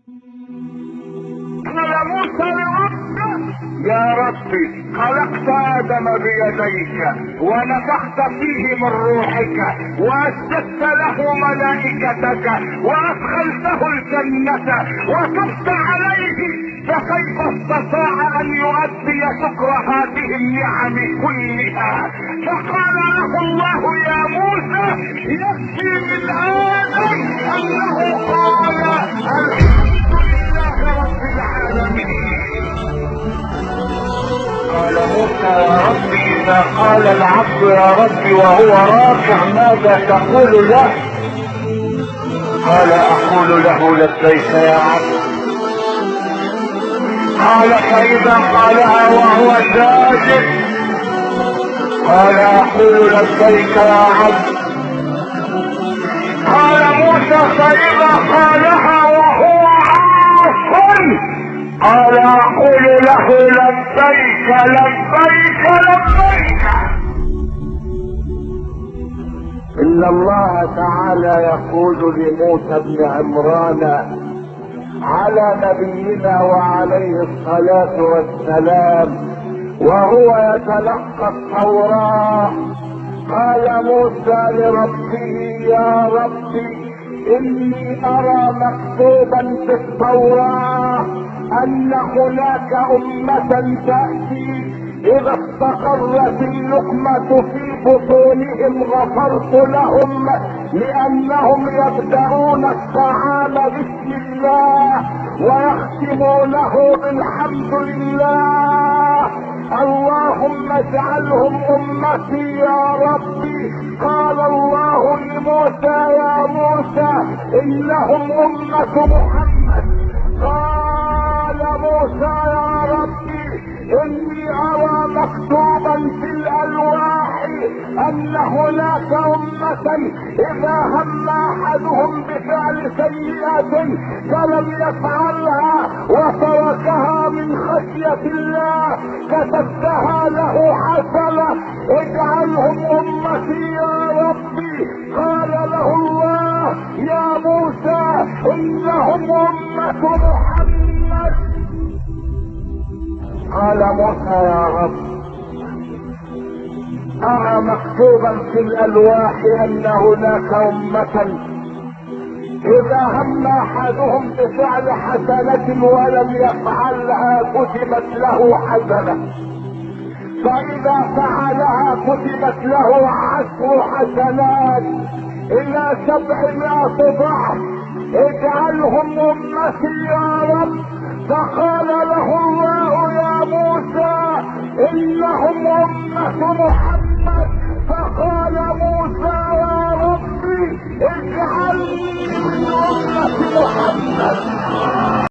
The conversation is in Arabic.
قال موسى لربه يا ربي خلقت ادم بيديك ونفخت فيه من روحك واسجدت له ملائكتك وادخلته الجنة وتبت عليه، فكيف استطاع ان يؤدي شكر هذه النعم كلها؟ فقال له الله يا موسى يكفي من ادم انه قال الحمد لله رب العالمين. قال موسى يا ربي اذا قال العبد يا ربي وهو راكع ماذا تقول له؟ قال اقول له لبيك يا عبد. قال فاذا قالها وهو ساجد؟ قال اقول لبيك يا عبد. قال موسى فاذا قالها وهو عاص؟ قال اقول له لبيك لبيك لبيك. ان الله تعالى يقول لموسى بن عمران على نبينا وعليه الصلاة والسلام وهو يتلقى التوراة، قال موسى لربه يا ربي اني ارى مكتوبا في التوراة ان هناك امة تأتي اذا استقرت اللقمة في بطونهم غفرت لهم لانهم يبدأون الطعام بسم الله ويختمونه بالحمد لله. اللهم اجعلهم امتي يا ربي. قال الله لموسى يا موسى انهم امة محمد. قال موسى يا ربي اني ارى مكتوبا في الالواح ان هناك امة اذا هم احدهم بفعل سيئة فلم يفعلها وتركها من خشية الله كتبتها له حسنة اجعلهم امتي يا ربي. قال له الله يا موسى انهم امة محمد. قال موسى يا رب ارى مكتوبا في الالواح ان هناك امة اذا هم احدهم بفعل حسنة ولم يفعلها كتبت له حسنة، فاذا فعلها كتبت له 10 حسنات الى 700 ضعف. اجعلهم امتي يا رب. فقال له الله يا موسى انهم امة محمد. فقال موسى يا ربي اجعلني من امة محمد.